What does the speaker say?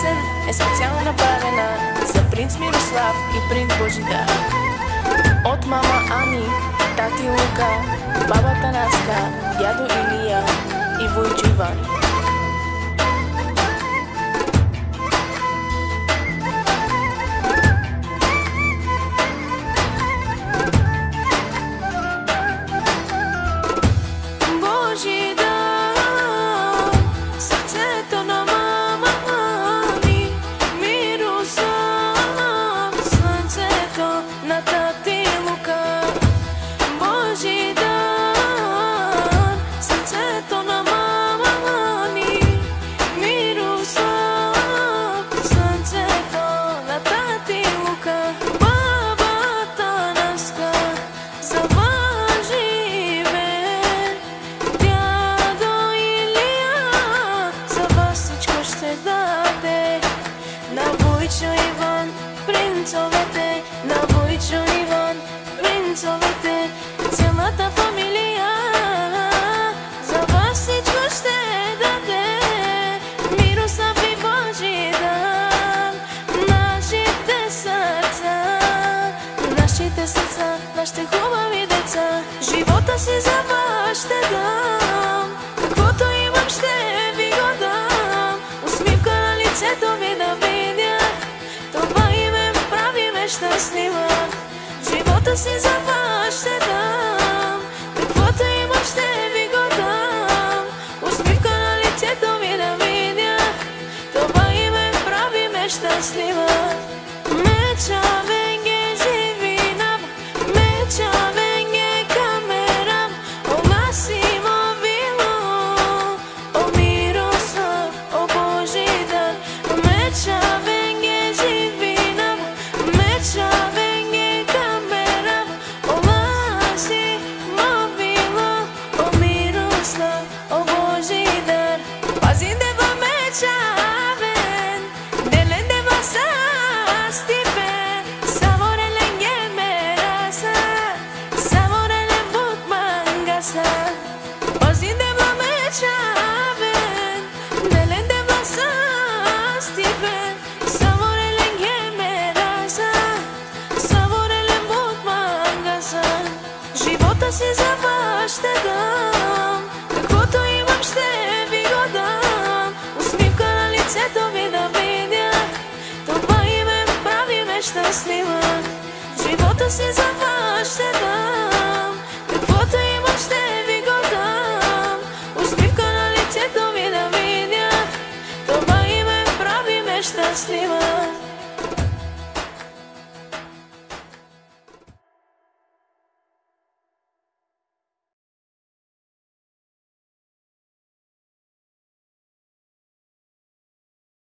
песен е специално направена за принц Мирослав и принц Божидар. От мама Ани, тати Лука, баба Танаска, дядо Илия и вуйчо Иван. Цялата фамилия за вас всичко ще даде. Мирослав и Божидар, нашите сърца, нашите хубави деца, живота си за вас ще дам. Каквото имам ще ви го дам. Усмивка на лицето ви да видя, това име прави ме щастлива. Живота си за вас ще дам. Каквото имам ще ви го дам. Усмивка на лицето ви да видя, това име прави ме щастлива. Меча венге живинам, меча венге камерам, о Масимо Вило, о Мирослав, о Божидар. Меча венге живинам, меча венге камерам, о Масимо Vilo, o Miroslav, o Bojidar. Pazim de vă meçaven, delen de vă sastipen, savorele ngemerasa, savorele but mangasa. Pazim de vă meçaven, delen de vă sastipen, savorele ngemerasa, savorele but mangasa. Живота си за вас ще дам. Каквото имам ще ви го дам. Усмивка на лицето ви да видя, това име прави ме щастлива. Живота си за вас ще дам.